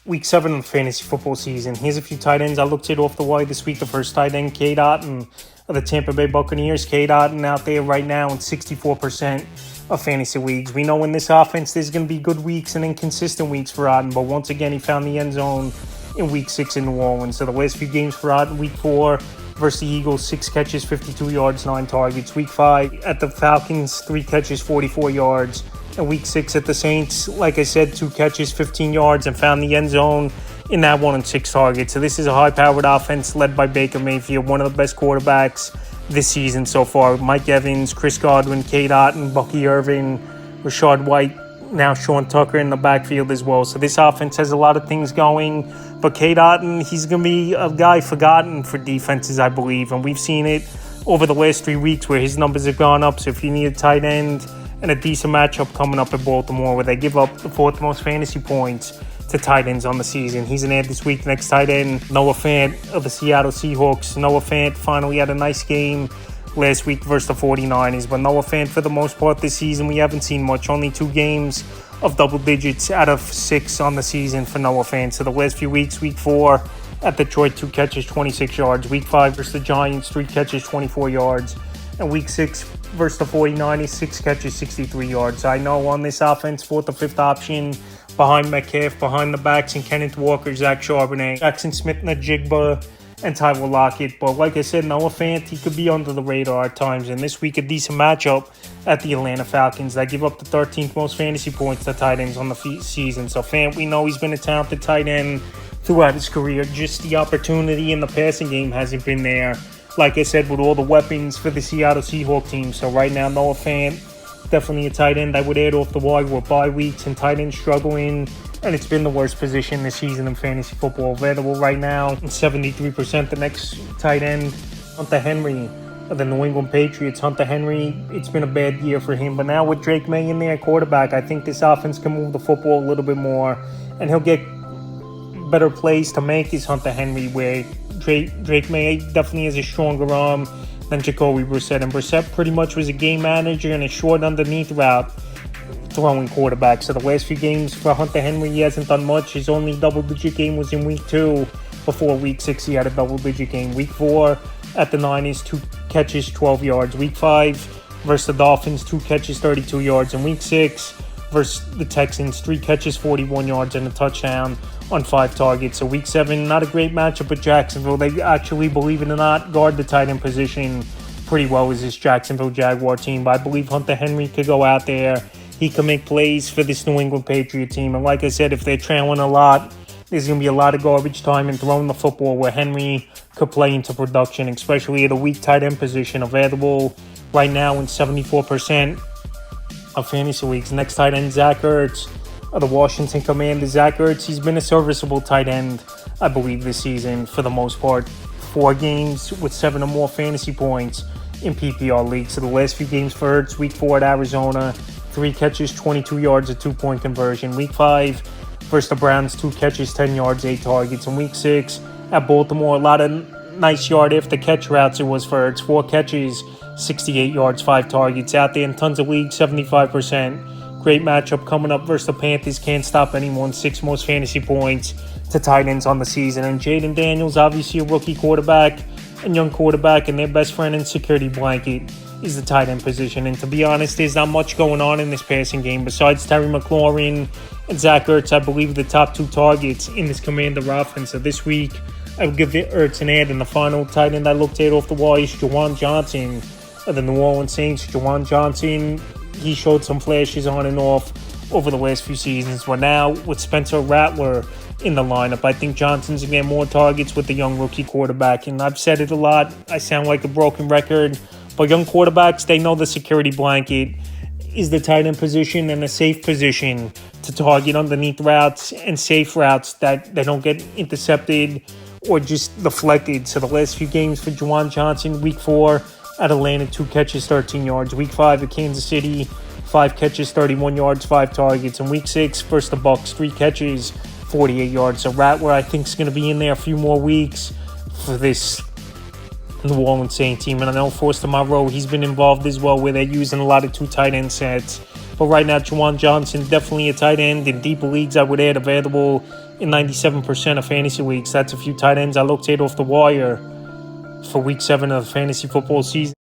Week 7 of the fantasy football season. Here's a few tight ends I looked at off the wire this week. The first tight end, K. Dotton of the Tampa Bay Buccaneers. K. Dotton out there right now in 64% of fantasy leagues. We know in this offense there's going to be good weeks and inconsistent weeks for Dotton, but once again he found the end zone in Week 6 in New Orleans. So the last few games for Dotton, Week 4 versus the Eagles, 6 catches, 52 yards, 9 targets. Week 5 at the Falcons, 3 catches, 44 yards. And Week 6 at the Saints, like I said, 2 catches, 15 yards, and found the end zone in that 1 and 6 targets. So this is a high-powered offense led by Baker Mayfield, one of the best quarterbacks this season so far. Mike Evans, Chris Godwin, K. Dotton, Bucky Irvin, Rashad White, now Sean Tucker in the backfield as well. So this offense has a lot of things going. But K. Dotton, he's going to be a guy forgotten for defenses, I believe. And we've seen it over the last 3 weeks where his numbers have gone up. So if you need a tight end and a decent matchup coming up at Baltimore where they give up the 4th most fantasy points to tight ends on the season, he's an ad this week. Next tight end, Noah Fant of the Seattle Seahawks. Noah Fant finally had a nice game last week versus the 49ers. But Noah Fant, for the most part this season, we haven't seen much. Only 2 games of double digits out of 6 on the season for Noah Fant. So the last few weeks, Week 4 at Detroit, 2 catches, 26 yards. Week 5 versus the Giants, 3 catches, 24 yards. And Week 6 versus the 49ers, 6 catches, 63 yards. I know on this offense, 4th or 5th option behind Metcalf, behind the backs, and Kenneth Walker, Zach Charbonnet, Jackson Smith, Najigba, and Tyler Lockett. But like I said, Noah Fant, he could be under the radar at times. And this week, a decent matchup at the Atlanta Falcons that give up the 13th most fantasy points to tight ends on the season. So Fant, we know he's been a talented tight end throughout his career. Just the opportunity in the passing game hasn't been there, like I said, with all the weapons for the Seattle Seahawks team. So right now, Noah Fant, definitely a tight end I would add off the wire with bye weeks and tight ends struggling. And it's been the worst position this season in fantasy football. Available right now in 73%. The next tight end, Hunter Henry of the New England Patriots. Hunter Henry, it's been a bad year for him. But now with Drake May in there, quarterback, I think this offense can move the football a little bit more. And he'll get better plays to make his Hunter Henry, where Drake May definitely has a stronger arm than Jacoby Brissett. And Brissett pretty much was a game manager and a short underneath route throwing quarterback. So the last few games for Hunter Henry, he hasn't done much. His only double-digit game was in Week 2. Before Week 6, he had a double-digit game. Week 4 at the Niners, 2 catches, 12 yards. Week 5 versus the Dolphins, 2 catches, 32 yards. And Week 6 versus the Texans, 3 catches, 41 yards, and a touchdown on 5 targets. So Week 7, not a great matchup with Jacksonville. They actually, believe it or not, guard the tight end position pretty well as this Jacksonville Jaguar team. But I believe Hunter Henry could go out there. He can make plays for this New England Patriot team. And like I said, if they're trailing a lot, there's going to be a lot of garbage time and throwing the football where Henry could play into production, especially at a weak tight end position, available right now in 74% of fantasy leagues. Next tight end, Zach Ertz of the Washington Commanders. Zach Ertz, he's been a serviceable tight end, I believe, this season for the most part. 4 games with 7 or more fantasy points in PPR leagues. So the last few games for Ertz, Week 4 at Arizona, 3 catches, 22 yards, a 2-point conversion. Week 5 versus the Browns, 2 catches, 10 yards, 8 targets. And Week 6 at Baltimore, a lot of nice yard after catch routes it was for Ertz. 4 catches, 68 yards, 5 targets. Out there in tons of leagues, 75%. Great matchup coming up versus the Panthers. Can't stop anyone. 6 most fantasy points to tight ends on the season. And Jaden Daniels, obviously a rookie quarterback and young quarterback, and their best friend and security blanket is the tight end position. And to be honest, there's not much going on in this passing game besides Terry McLaurin and Zach Ertz. I believe the top 2 targets in this Commander offense. So this week, I would give Ertz an ad. And the final tight end I looked at off the wall is Juwan Johnson of the New Orleans Saints. Juwan Johnson, he showed some flashes on and off over the last few seasons. But now with Spencer Rattler in the lineup, I think Johnson's going to get more targets with the young rookie quarterback. And I've said it a lot. I sound like a broken record. But young quarterbacks, they know the security blanket is the tight end position and a safe position to target underneath routes and safe routes that they don't get intercepted or just deflected. So the last few games for Juwan Johnson, Week 4 at Atlanta, 2 catches, 13 yards. Week 5 at Kansas City, 5 catches, 31 yards, 5 targets. And Week 6 versus the Bucs, 3 catches, 48 yards. So Rattler, I think, is going to be in there a few more weeks for this New Orleans Saints team. And I know Foster Moreau, he's been involved as well, where they're using a lot of 2 tight end sets. But right now, Juwan Johnson, definitely a tight end. In deeper leagues, I would add available in 97% of fantasy leagues. That's a few tight ends I looked at off the wire for week 7 of the fantasy football season.